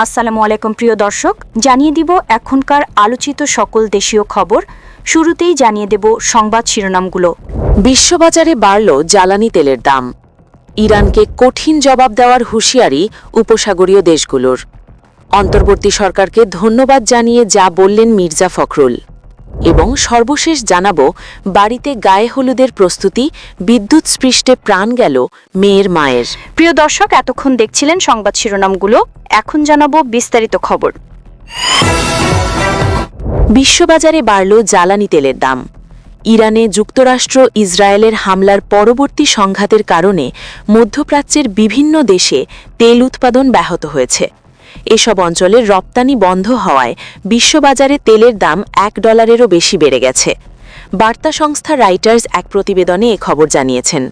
আসসালামু আলাইকুম প্রিয় দর্শক, জানিয়ে দিব এখনকার আলোচিত সকল দেশীয় খবর। শুরুতেই জানিয়ে দেব সংবাদ শিরোনামগুলো। বিশ্ববাজারে বাড়ল জ্বালানি তেলের দাম। ইরানকে কঠিন জবাব দেওয়ার হুঁশিয়ারি উপসাগরীয় দেশগুলোর। অন্তর্বর্তী সরকারকে ধন্যবাদ জানিয়ে যা বললেন মির্জা ফখরুল। এবং সর্বশেষ জানাবো বাড়িতে গায়ে হলুদের প্রস্তুতি, বিদ্যুৎ স্পৃষ্টে প্রাণ গেল মেয়ের মায়ের। প্রিয় দর্শক, এতক্ষণ দেখছিলেন সংবাদ শিরোনামগুলো, এখন জানাবো বিস্তারিত খবর। বিশ্ববাজারে বাড়ল জ্বালানি তেলের দাম। ইরানে যুক্তরাষ্ট্র ইসরায়েলের হামলার পরবর্তী সংঘাতের কারণে মধ্যপ্রাচ্যের বিভিন্ন দেশে তেল উৎপাদন ব্যাহত হয়েছে। এসব অঞ্চলের রপ্তানি বন্ধ হওয়ায় বিশ্ববাজারে তেলের দাম $1 বেশি বেড়ে গেছে। বার্তা সংস্থা রাইটার্স এক প্রতিবেদনে এ খবর জানিয়েছেন।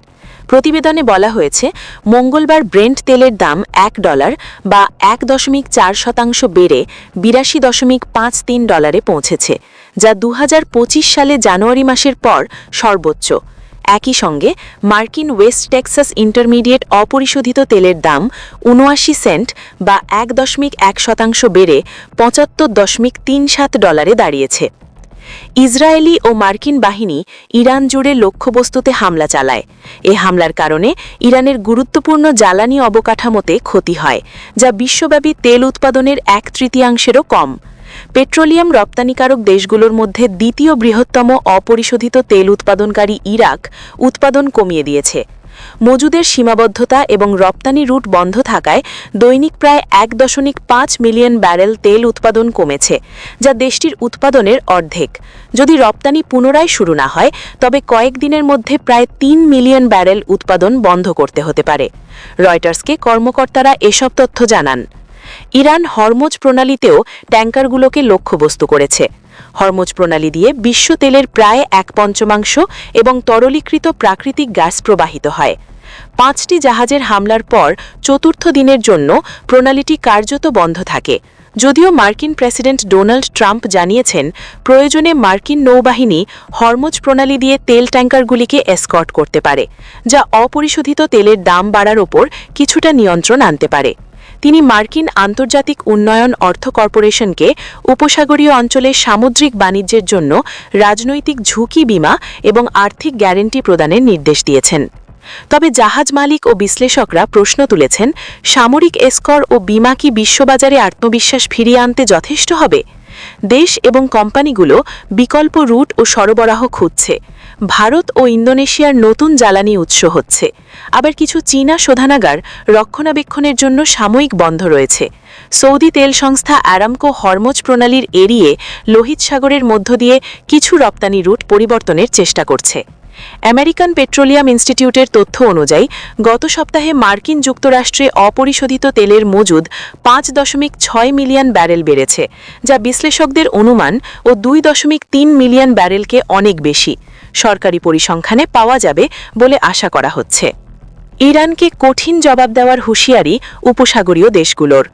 প্রতিবেদনে বলা হয়েছে, মঙ্গলবার ব্রেন্ট তেলের দাম $1 বা 1.4% বেড়ে $82.53 পৌঁছেছে, যা 2025 সালে জানুয়ারি মাসের পর সর্বোচ্চ। একই সঙ্গে মার্কিন ওয়েস্ট টেক্সাস ইন্টারমিডিয়েট অপরিশোধিত তেলের দাম 79 সেন্ট বা 1.1% বেড়ে $75.37 দাঁড়িয়েছে। ইসরায়েলি ও মার্কিন বাহিনী ইরান জুড়ে লক্ষ্যবস্তুতে হামলা চালায়। এ হামলার কারণে ইরানের গুরুত্বপূর্ণ জ্বালানি অবকাঠামোতে ক্ষতি হয়, যা বিশ্বব্যাপী তেল উৎপাদনের 1/3-ও কম। পেট্রোলিয়াম রপ্তানিকারক দেশগুলোর মধ্যে দ্বিতীয় বৃহত্তম অপরিশোধিত তেল উৎপাদনকারী ইরাক উৎপাদন কমিয়ে দিয়েছে। মজুদের সীমাবদ্ধতা এবং রপ্তানি রুট বন্ধ থাকায় দৈনিক প্রায় 1.5 মিলিয়ন ব্যারেল তেল উৎপাদন কমেছে, যা দেশটির উৎপাদনের অর্ধেক। যদি রপ্তানি পুনরায় শুরু না হয়, তবে কয়েকদিনের মধ্যে প্রায় 3 মিলিয়ন ব্যারেল উৎপাদন বন্ধ করতে হতে পারে। রয়টার্সকে কর্মকর্তারা এসব তথ্য জানান। ইরান হরমুজ প্রণালীতেও ট্যাঙ্কারগুলোকে লক্ষ্যবস্তু করেছে। হরমুজ প্রণালী দিয়ে বিশ্ব তেলের প্রায় 1/5 এবং তরলীকৃত প্রাকৃতিক গ্যাস প্রবাহিত হয়। 5টি জাহাজের হামলার পর চতুর্থ দিনের জন্য প্রণালীটি কার্যত বন্ধ থাকে। যদিও মার্কিন প্রেসিডেন্ট ডোনাল্ড ট্রাম্প জানিয়েছেন, প্রয়োজনে মার্কিন নৌবাহিনী হরমুজ প্রণালী দিয়ে তেল ট্যাঙ্কারগুলিকে এসকর্ট করতে পারে, যা অপরিশোধিত তেলের দাম বাড়ার ওপর কিছুটা নিয়ন্ত্রণ আনতে পারে। তিনি মার্কিন আন্তর্জাতিক উন্নয়ন অর্থ কর্পোরেশনকে উপসাগরীয় অঞ্চলে সামুদ্রিক বাণিজ্যের জন্য রাজনৈতিক ঝুঁকি বিমা এবং আর্থিক গ্যারান্টি প্রদানের নির্দেশ দিয়েছেন। তবে জাহাজ মালিক ও বিশ্লেষকরা প্রশ্ন তুলেছেন, সামরিক এসকর ও বিমা কি বিশ্ববাজারে আত্মবিশ্বাস ফিরিয়ে আনতে যথেষ্ট হবে? দেশ এবং কোম্পানিগুলো বিকল্প রুট ও সরবরাহ খুঁজছে। ভারত ও ইন্দোনেশিয়ার নতুন জ্বালানি উৎস হচ্ছে। আবার কিছু চীনা শোধনাগার রক্ষণাবেক্ষণের জন্য সাময়িক বন্ধ রয়েছে। সৌদি তেল সংস্থা আরামকো হরমুজ প্রণালীর এড়িয়ে লোহিত সাগরের মধ্য দিয়ে কিছু রপ্তানি রুট পরিবর্তনের চেষ্টা করছে। আমেরিকান পেট্রোলিয়াম ইনস্টিটিউটের তথ্য অনুযায়ী গত সপ্তাহে মার্কিন যুক্তরাষ্ট্রে অপরিশোধিত তেলের মজুদ 5.6 মিলিয়ন ব্যারেল বেড়েছে, যা বিশ্লেষকদের অনুমান ও 2.3 মিলিয়ন ব্যারেলকে অনেক বেশি সরকারি পরিসংখ্যানে পাওয়া যাবে বলে আশা করা হচ্ছে। ইরানকে কঠিন জবাব দেওয়ার হুঁশিয়ারি উপসাগরীয় দেশগুলোর।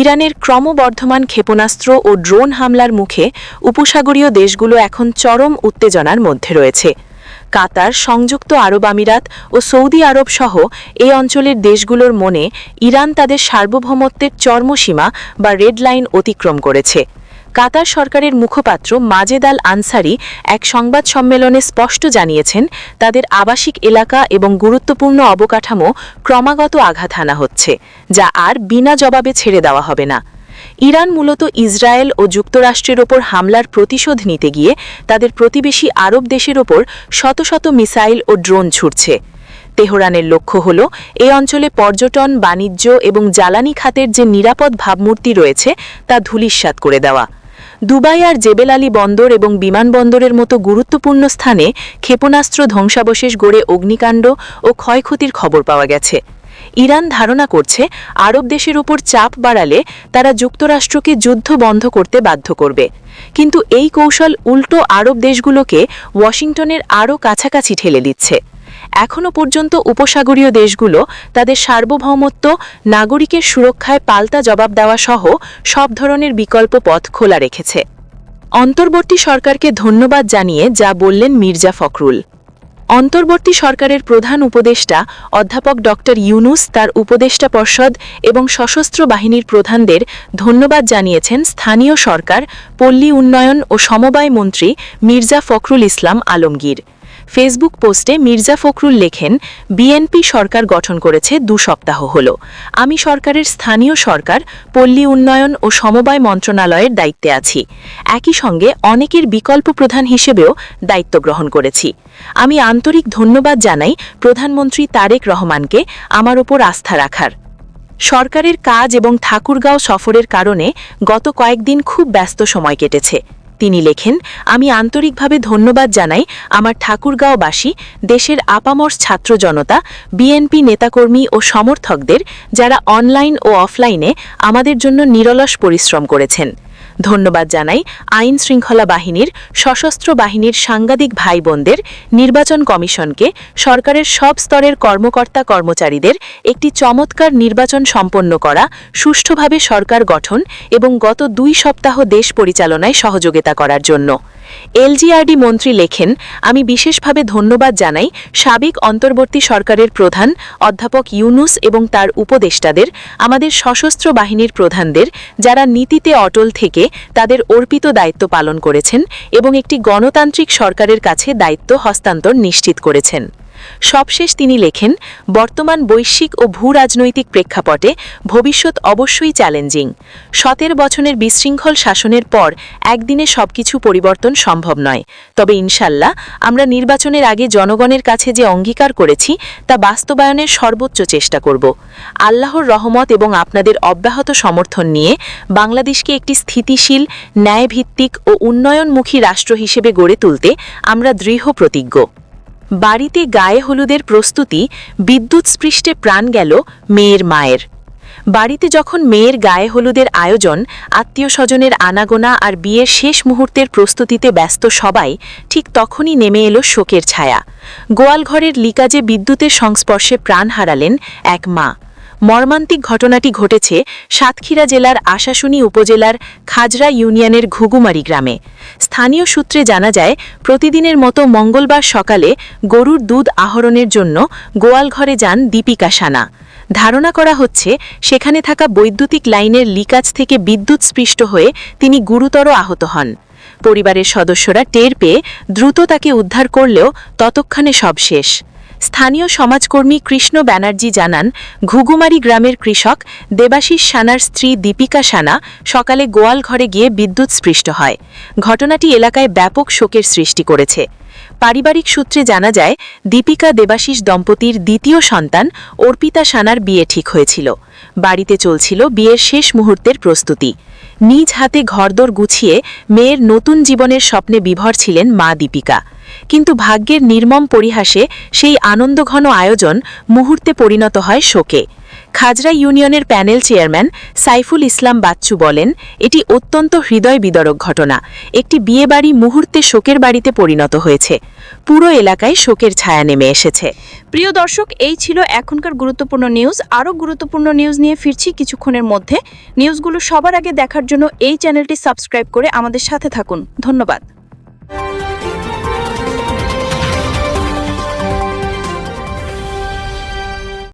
ইরানের ক্রমবর্ধমান ক্ষেপণাস্ত্র ও ড্রোন হামলার মুখে উপসাগরীয় দেশগুলো এখন চরম উত্তেজনার মধ্যে রয়েছে। কাতার, সংযুক্ত আরব আমিরাত ও সৌদি আরব সহ এই অঞ্চলের দেশগুলোর মনে ইরান তাদের সার্বভৌমত্বের চর্মসীমা বা রেড লাইন অতিক্রম করেছে। কাতার সরকারের মুখপাত্র মাজেদ আল আনসারি এক সংবাদ সম্মেলনে স্পষ্ট জানিয়েছেন, তাদের আবাসিক এলাকা এবং গুরুত্বপূর্ণ অবকাঠামো ক্রমাগত আঘাত হানা হচ্ছে, যা আর বিনা জবাবে ছেড়ে দেওয়া হবে না। ইরান মূলত ইসরায়েল ও যুক্তরাষ্ট্রের ওপর হামলার প্রতিশোধ নিতে গিয়ে তাদের প্রতিবেশী আরব দেশের ওপর শত শত মিসাইল ও ড্রোন ছুড়ছে। তেহরানের লক্ষ্য হল এই অঞ্চলে পর্যটন, বাণিজ্য এবং জ্বালানি খাতের যে নিরাপদ ভাবমূর্তি রয়েছে তা ধূলিসাৎ করে দেওয়া। দুবাই আর জেবেল আলী বন্দর এবং বিমানবন্দরের মতো গুরুত্বপূর্ণ স্থানে ক্ষেপণাস্ত্র ধ্বংসাবশেষ গড়ে অগ্নিকাণ্ড ও ক্ষয়ক্ষতির খবর পাওয়া গেছে। ইরান ধারণা করছে, আরব দেশের উপর চাপ বাড়ালে তারা যুক্তরাষ্ট্রকে যুদ্ধ বন্ধ করতে বাধ্য করবে। কিন্তু এই কৌশল উল্টো আরব দেশগুলোকে ওয়াশিংটনের আরও কাছাকাছি ঠেলে দিচ্ছে। এখনও পর্যন্ত উপসাগরীয় দেশগুলো তাদের সার্বভৌমত্ব, নাগরিকের সুরক্ষায় পাল্টা জবাব দেওয়া সহ সব ধরনের বিকল্প পথ খোলা রেখেছে। অন্তর্বর্তী সরকারকে ধন্যবাদ জানিয়ে যা বললেন মির্জা ফখরুল। অন্তর্বর্তী সরকারের প্রধান উপদেষ্টা অধ্যাপক ডক্টর ইউনুস তার উপদেষ্টা পর্ষদ এবং সশস্ত্র বাহিনীর প্রধানদের ধন্যবাদ জানিয়েছেন স্থানীয় সরকার, পল্লী উন্নয়ন ও সমবায় মন্ত্রী মির্জা ফখরুল ইসলাম আলমগীর। ফেসবুক পোস্টে মির্জা ফখরুল লেখেন, বিএনপি সরকার গঠন করেছে 2 সপ্তাহ হল। আমি সরকারের স্থানীয় সরকার, পল্লী উন্নয়ন ও সমবায় মন্ত্রণালয়ের দায়িত্বে আছি। একই সঙ্গে অনেকের বিকল্প প্রধান হিসেবেও দায়িত্ব গ্রহণ করেছি। আমি আন্তরিক ধন্যবাদ জানাই প্রধানমন্ত্রী তারেক রহমানকে আমার ওপর আস্থা রাখার। সরকারের কাজ এবং ঠাকুরগাঁও সফরের কারণে গত কয়েকদিন খুব ব্যস্ত সময় কেটেছে। তিনি লেখেন, আমি আন্তরিকভাবে ধন্যবাদ জানাই আমার ঠাকুরগাঁওবাসী, দেশের আপামর ছাত্র জনতা, বিএনপি নেতাকর্মী ও সমর্থকদের, যারা অনলাইন ও অফলাইনে আমাদের জন্য নিরলস পরিশ্রম করেছেন। ধন্যবাদ জানাই আইন শৃঙ্খলা বাহিনীর, সশস্ত্র বাহিনীর সাংবাদিক ভাই বোনদের, নির্বাচন কমিশনকে, সরকারের সব স্তরের কর্মকর্তা কর্মচারীদের একটি চমৎকার নির্বাচন সম্পন্ন করা, সুষ্ঠুভাবে সরকার গঠন এবং গত 2 সপ্তাহ দেশ পরিচালনায় সহযোগিতা করার জন্য। এলজিআরডি মন্ত্রী লেখেন, আমি বিশেষভাবে ধন্যবাদ জানাই সাবেক অন্তর্বর্তী সরকারের প্রধান অধ্যাপক ইউনুস এবং তার উপদেষ্টাদের, আমাদের সশস্ত্র বাহিনীর প্রধানদের, যারা নীতিতে অটল থেকে তাদের অর্পিত দায়িত্ব পালন করেছেন এবং একটি গণতান্ত্রিক সরকারের কাছে দায়িত্ব হস্তান্তর নিশ্চিত করেছেন। সবশেষ তিনি লেখেন, বর্তমান বৈশ্বিক ও ভূরাজনৈতিক প্রেক্ষাপটে ভবিষ্যৎ অবশ্যই চ্যালেঞ্জিং। 17 বছরের বিশৃঙ্খল শাসনের পর একদিনে সবকিছু পরিবর্তন সম্ভব নয়, তবে ইনশাল্লাহ আমরা নির্বাচনের আগে জনগণের কাছে যে অঙ্গীকার করেছি তা বাস্তবায়নের সর্বোচ্চ চেষ্টা করব। আল্লাহর রহমত এবং আপনাদের অব্যাহত সমর্থন নিয়ে বাংলাদেশকে একটি স্থিতিশীল, ন্যায়ভিত্তিক ও উন্নয়নমুখী রাষ্ট্র হিসেবে গড়ে তুলতে আমরা দৃঢ় প্রতিজ্ঞ। বাড়িতে গায়ে হলুদের প্রস্তুতি, বিদ্যুৎস্পৃষ্টে প্রাণ গেল মেয়ের মায়ের। বাড়িতে যখন মেয়ের গায়ে হলুদের আয়োজন, আত্মীয় স্বজনের আনাগোনা আর বিয়ের শেষ মুহূর্তের প্রস্তুতিতে ব্যস্ত সবাই, ঠিক তখনই নেমে এলো শোকের ছায়া। গোয়ালঘরের লিকাজে বিদ্যুতের সংস্পর্শে প্রাণ হারালেন এক মা। মর্মান্তিক ঘটনাটি ঘটেছে সাতক্ষীরা জেলার আশাশুনি উপজেলার খাজরা ইউনিয়নের ঘুঘুমারি গ্রামে। স্থানীয় সূত্রে জানা যায়, প্রতিদিনের মতো মঙ্গলবার সকালে গরুর দুধ আহরণের জন্য গোয়ালঘরে যান দীপিকা সানা। ধারণা করা হচ্ছে, সেখানে থাকা বৈদ্যুতিক লাইনের লিকাজ থেকে বিদ্যুৎস্পৃষ্ট হয়ে তিনি গুরুতর আহত হন। পরিবারের সদস্যরা টের পেয়ে দ্রুত তাকে উদ্ধার করলেও ততক্ষণে সব শেষ। স্থানীয় সমাজকর্মী কৃষ্ণ ব্যানার্জি জানান, ঘুঘুমারি গ্রামের কৃষক দেবাশিস সানার স্ত্রী দীপিকা সানা সকালে গোয়াল ঘরে গিয়ে বিদ্যুৎস্পৃষ্ট হয়। ঘটনাটি এলাকায় ব্যাপক শোকের সৃষ্টি করেছে। পারিবারিক সূত্রে জানা যায়, দীপিকা দেবাশিস দম্পতির দ্বিতীয় সন্তান অর্পিতা সানার বিয়ে ঠিক হয়েছিল। বাড়িতে চলছিল বিয়ের শেষ মুহূর্তের প্রস্তুতি। নিজ হাতে ঘরদোর গুছিয়ে মেয়ের নতুন জীবনের স্বপ্নে বিভোর ছিলেন মা দীপিকা। কিন্তু ভাগ্যের নির্মম পরিহাসে সেই আনন্দঘন আয়োজন মুহূর্তে পরিণত হয় শোকে। খাজরা ইউনিয়নের প্যানেল চেয়ারম্যান সাইফুল ইসলাম বাচ্চু বলেন, এটি অত্যন্ত হৃদয় বিদারক ঘটনা। একটি বিয়েবাড়ি মুহূর্তে শোকের বাড়িতে পরিণত হয়েছে। পুরো এলাকায় শোকের ছায়া নেমে এসেছে। প্রিয় দর্শক, এই ছিল এখনকার গুরুত্বপূর্ণ নিউজ। আরও গুরুত্বপূর্ণ নিউজ নিয়ে ফিরছি কিছুক্ষণের মধ্যে। নিউজগুলো সবার আগে দেখার জন্য এই চ্যানেলটি সাবস্ক্রাইব করে আমাদের সাথে থাকুন। ধন্যবাদ।